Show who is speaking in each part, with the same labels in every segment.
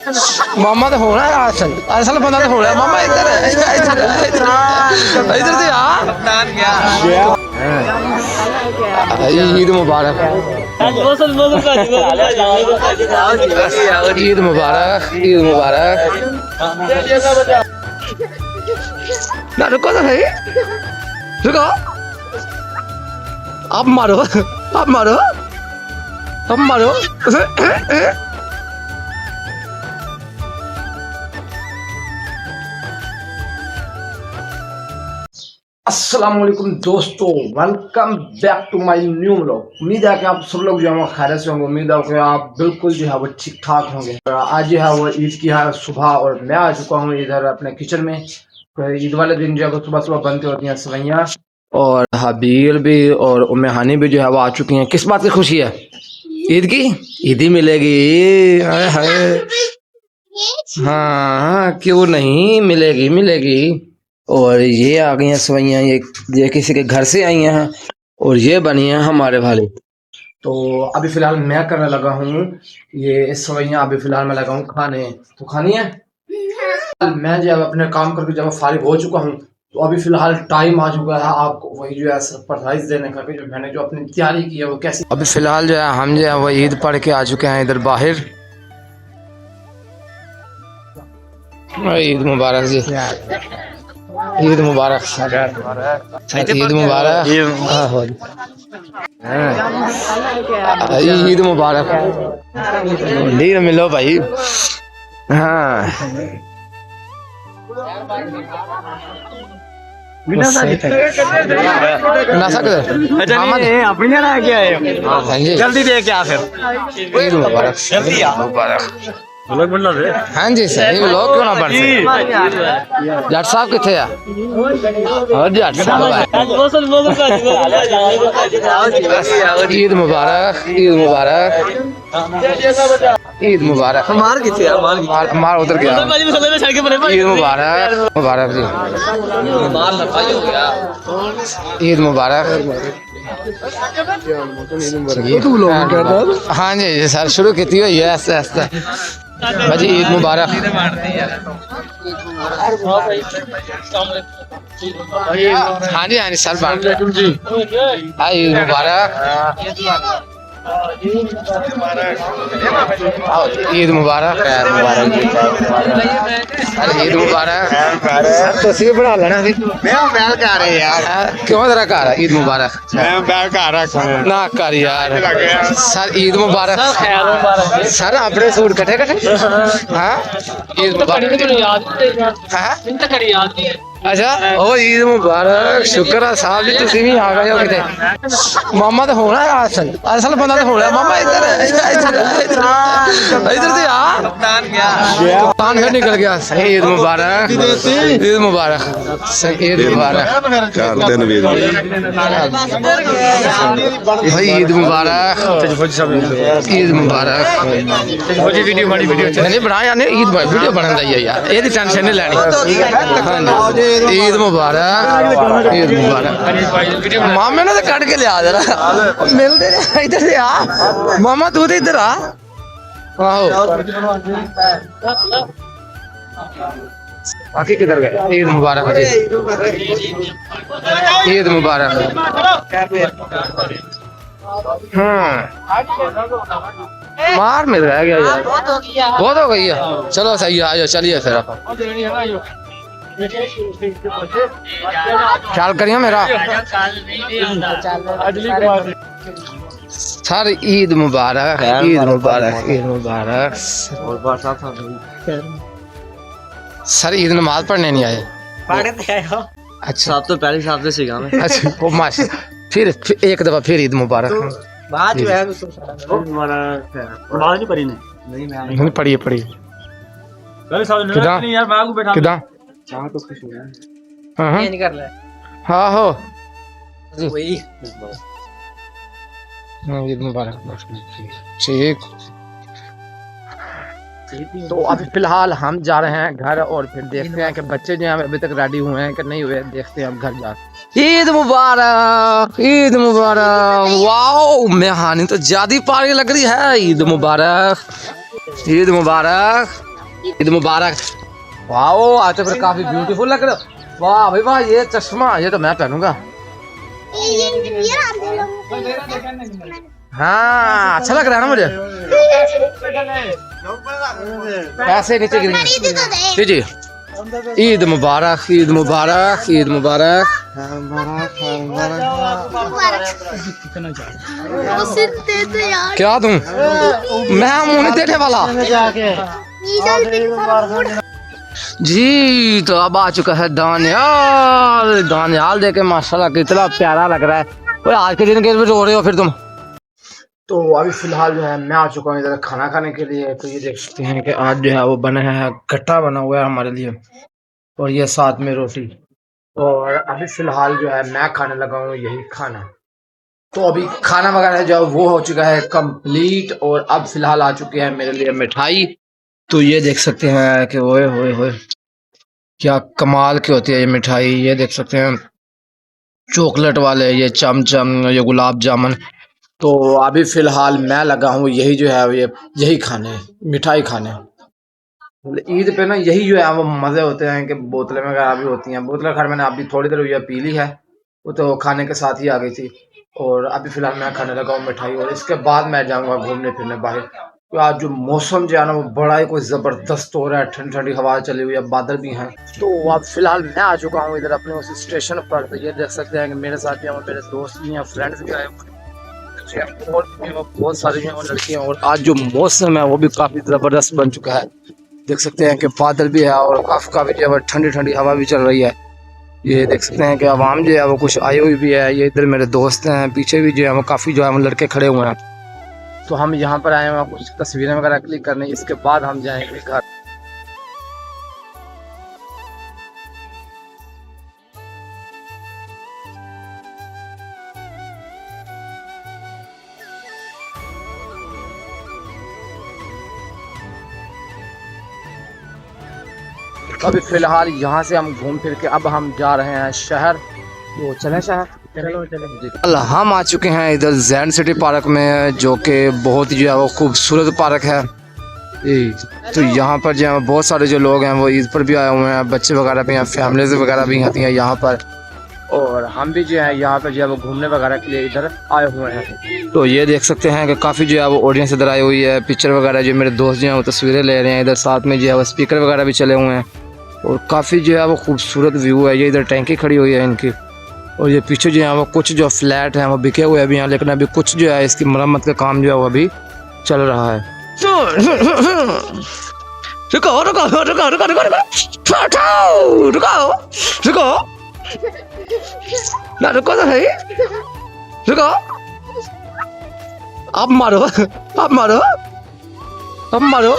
Speaker 1: मामा तो होना है असल असल बंदा तो होना है मामा इधर इधर से ईद मुबारक ईद मुबारक ईद मुबारक ना रुको तो सही रुको आप मारो आप मारो आप मारो अस्सलाम वालेकुम दोस्तों, welcome back to my new vlog. उम्मीद है कि आप सब लोग जो है खैरियत से होंगे। उम्मीद है कि आप बिल्कुल जो है वो ठीक ठाक होंगे। आज जो है वो ईद की है सुबह और मैं आ चुका हूँ इधर अपने किचन में। ईद वाले दिन जो है वो सुबह सुबह बनती होती हैं सवैयाँ और हबील भी और उम्मे हानी भी जो है वो आ चुकी हैं। किस बात की खुशी है? ईद की ईद ही मिलेगी। हाँ क्यों नहीं मिलेगी मिलेगी। और ये आ गई हैं सवैयाँ, ये किसी के घर से आई हैं और ये बनी हैं हमारे वाले। तो अभी फिलहाल मैं करने लगा हूँ ये सवैयाँ। अभी फिलहाल मैं लगा हूँ खाने। तो खानी है मैं जब अपने काम करके जब फारिग हो चुका हूँ तो अभी फिलहाल टाइम आ चुका है आपको वही जो है सरप्राइज देने का कि जो मैंने जो अपनी तैयारी की है वो कैसी। अभी फिलहाल जो है हम जो है वो ईद पढ़ के आ चुके हैं इधर बाहर। ईद मुबारक जी, ईद मुबारक, ईद मुबारक, ईद मुबारक। लीड मिलो भाई। हाँ
Speaker 2: जल्दी दे क्या फिर
Speaker 1: ईद मुबारक मुबारक। हाँ जी सर लोग क्यों ना बन जट साहब कितने आ जट साहब ईद मुबारक ईद मुबारक ईद मुबारक।
Speaker 2: मार किथे
Speaker 1: मार उधर गया। ईद मुबारक मुबारक जी, ईद मुबारक। हाँ जी सर शुरू की हुई है ऐसे ऐसे भाजी। ईद मुबारक। हाँ जी सर ईद मुबारक ईद मुबारक ईद मुबारक। तस्वीर बना लेना क्यों तेरा घर है? ईद मुबारक ना कर यार सर। ईद मुबारक सर। अपने सूट कटे कटे। हाँ ईद मुबारक। अच्छा ओ ईद मुबारक। शुक्र है साहब जी तुम भी आ गए हो किते। मामा तो होना है असल असल बंदा तो होना है मामा इधर इधर से कप्तान फिर निकल गया। ईद मुबारक ईद मुबारक ईद मुबारक भाई। ईद मुबारक ईद मुबारक। नहीं बना यार ईद वीडियो बना चाहिए यार ये टेंशन नहीं लेनी। ईद मुबारक ईद मुबारक। मामे ने तो कट के लिया जरा मिलते इधर से आ मामा तू तो इधर आ। आहो बाकी किधर गए? ईद मुबारक जी, ईद मुबारक। मार मिल रहा है क्या यार? बहुत हो गई है। चलो सही है आ चलिए फिर आप ख्याल करिए मेरा सर। ईद मुबारक ईद मुबारक ईद मुबारक। सर ईद नमाज पढ़ने नहीं आए? अच्छा
Speaker 2: तो पहले साहब से सीखा मैं।
Speaker 1: अच्छा वो माशा फिर एक दफा फिर ईद मुबारक।
Speaker 2: बात जो है नहीं पढ़ी
Speaker 1: नहीं पढ़िए पढ़िए किदा हाँ हो ईद मुबारक ठीक। तो अभी फिलहाल हम जा रहे हैं घर और फिर देखते हैं कि बच्चे जो हैं अभी तक रेडी हुए हैं कि नहीं हुए। देखते हैं हम घर जा। ईद मुबारक ईद मुबारक। वाओ मेहानी तो ज्यादा पारी लग रही है। ईद मुबारक ईद मुबारक। ईद मुबारक। वाओ आज तो फिर काफी ब्यूटीफुल लग रहे हो। वाह भाई वाह, ये चश्मा ये तो मैं पहनूंगा। हाँ अच्छा लग रहा है ना मुझे। पैसे नीचे गिर गए। जी ईद मुबारक, ईद मुबारक, ईद मुबारक। क्या दूं मैं, मुंह नहीं देने वाला जी। तो अब आ चुका है दानियाल। दानियाल देखे माशाल्लाह कितना प्यारा लग रहा है। ओए आज के दिन के रो रहे हो फिर तुम। तो अभी फिलहाल जो है मैं आ चुका हूँ इधर खाना खाने के लिए। तो ये देख सकते हैं कि आज जो है वो बना है, गट्टा बना हुआ है हमारे लिए, और ये साथ में रोटी। और अभी फिलहाल जो है मैं खाने लगा हूँ यही खाना। तो अभी खाना वगैरह जो है वो हो चुका है कंप्लीट, और अब फिलहाल आ चुकी है मेरे लिए मिठाई। तो ये देख सकते हैं कि ओए होए होए क्या कमाल की होती है ये मिठाई। ये देख सकते हैं चॉकलेट वाले, ये चमचम, ये गुलाब जामुन। तो अभी फिलहाल मैं लगा हूँ यही जो है ये यही खाने, मिठाई खाने। ईद पे ना यही जो है वो मजे होते हैं कि बोतलें वगैरह भी होती हैं। बोतलें खैर मैंने अभी थोड़ी देर हुई है पी ली है, वो तो खाने के साथ ही आ गई थी। और अभी फिलहाल मैं खाने लगा हूँ मिठाई, और इसके बाद मैं जाऊँगा घूमने फिरने बाहर। तो आज जो मौसम जो है ना वो बड़ा ही कोई ज़बरदस्त हो रहा है, ठंडी ठंडी हवा चली हुई है, बादल भी हैं। तो अब फिलहाल मैं आ चुका हूँ इधर अपने उस स्टेशन पर। तो ये देख सकते हैं कि मेरे साथ यहाँ मेरे दोस्त भी हैं, फ्रेंड्स भी आए और बहुत सारी हैं लड़कियाँ। और आज जो मौसम है वो भी काफ़ी ज़बरदस्त बन चुका है। देख सकते हैं कि बादल भी है और काफ़ी जो है ठंडी ठंडी हवा भी चल रही है। ये देख सकते हैं कि आवाम जो है वो कुछ आई हुई भी है। ये इधर मेरे दोस्त हैं, पीछे भी जो है वो काफ़ी जो है वो लड़के खड़े हुए हैं। तो हम यहाँ पर आए हैं कुछ तस्वीरें वगैरह क्लिक करने, इसके बाद हम जाएंगे घर। अभी फिलहाल यहाँ से हम घूम फिर के अब हम जा रहे हैं शहर। तो चलें शहर। चलो हम आ चुके हैं इधर जैन सिटी पार्क में, जो कि बहुत ही जो है वो खूबसूरत पार्क है। तो यहाँ पर जो है बहुत सारे जो लोग हैं वो ईद पर भी आए हुए हैं, बच्चे वगैरह भी हैं, फैमिलीज वगैरह भी आती हैं यहाँ पर। और हम भी जो है यहाँ पर जो है वो घूमने वगैरह के लिए इधर आए हुए हैं। तो ये देख सकते हैं कि काफ़ी जो है वो ऑडियंस इधर आई हुई है। पिक्चर वगैरह जो मेरे दोस्त जो हैं वो तस्वीरें ले रहे हैं। इधर साथ में जो है वो स्पीकर वगैरह भी चले हुए हैं, और काफ़ी जो है वो खूबसूरत व्यू है। ये इधर टैंकी खड़ी हुई है इनकी, और ये पीछे जो है वो कुछ जो फ्लैट हैं वो बिके हुए अभी यहाँ, लेकिन अभी कुछ जो है इसकी मरम्मत का काम जो है वो अभी चल रहा है। रुको रुको रुको रुको रुको रुको रुको ना, रुको तो सही, रुको। अब मारो, अब मारो, अब मारो।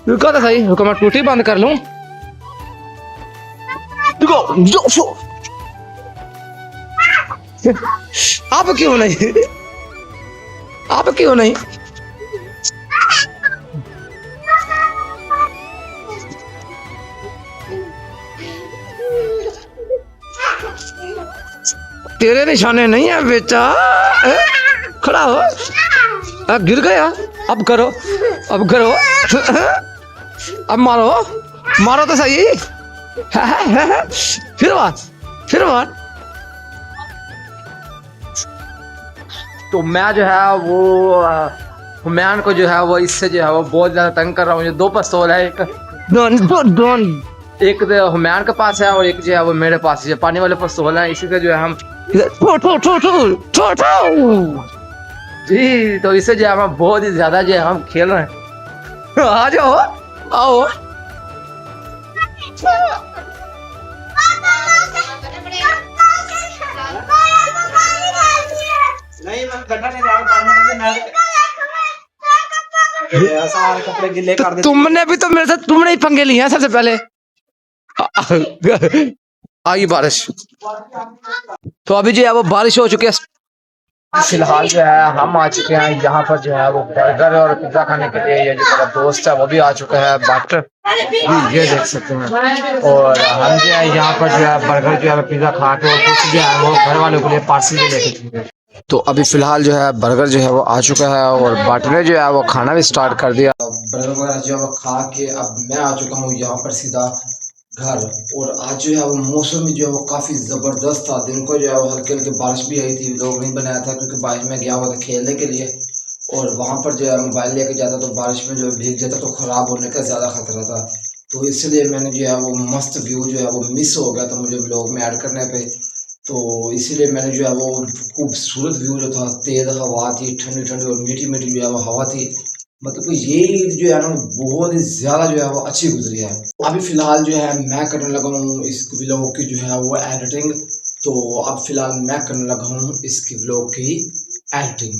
Speaker 1: रुको तो सही, रुको मैं टूटी बंद कर लूं। रुको, अब क्यों नहीं, अब क्यों नहीं? तेरे निशाने नहीं है बेटा, खड़ा हो। गिर गया, अब करो, अब करो, अब मारो, मारो तो सही। फिर बात, फिर बात। तो मैं जो है वो हुमैन को जो है वो इससे जो है वो बहुत ज़्यादा तंग कर रहा हूँ। ये दो पिस्तौल है, एक तो हुमैन के पास है और एक जो है वो मेरे पास है, पानी वाले पिस्तौल है। इसी से जो है हम जी, तो इससे जो है हम बहुत ही ज़्यादा जो है हम खेल रहे हैं। आ जाओ, आओ। तो तुमने भी तो मेरे साथ, तुमने ही पंगे लिए हैं सबसे पहले। आई बारिश, तो अभी जो है वो बारिश हो चुकी है। फिलहाल जो है हम आ चुके हैं यहाँ पर जो है वो बर्गर और पिज्जा खाने के लिए। ये जो मेरा दोस्त है वो भी आ चुका है, बाटर, ये देख सकते हैं। और हम जो है यहाँ पर जो है बर्गर जो है पिज्जा खा के, और कुछ जो है वो घर वालों के लिए पार्सल भी लेके। तो अभी फ़िलहाल जो है बर्गर जो है वो आ चुका है और बाटर ने जो है वो खाना भी स्टार्ट कर दिया। बर्गर वगैरह जो है वो खा के अब मैं आ चुका हूँ यहाँ पर सीधा घर। और आज जो है वो मौसम जो है वो काफ़ी ज़बरदस्त था। दिन को जो है वो हल्की हल्की बारिश भी आई थी, व्लॉग नहीं बनाया था क्योंकि बारिश में गया हुआ था खेलने के लिए। और वहाँ पर जो है मोबाइल लेके जाता तो बारिश में जो भीग जाता तो ख़राब होने का ज़्यादा खतरा था। तो इसलिए मैंने जो है वो मस्त व्यू जो है वो मिस हो गया था मुझे व्लॉग में ऐड करने पे। तो इसीलिए मैंने जो है वो खूबसूरत व्यू जो था, तेज़ हवा थी, ठंडी ठंडी और मीठी मीठी जो है वो हवा थी। मतलब कि ये ईद जो है ना बहुत ही ज़्यादा जो है वो अच्छी गुजरी है। अभी फ़िलहाल जो है मैं करने लगा हूँ इस व्लॉग की जो है वो एडिटिंग। तो अब फ़िलहाल मैं करने लगा हूँ इसकी व्लॉग की एडिटिंग।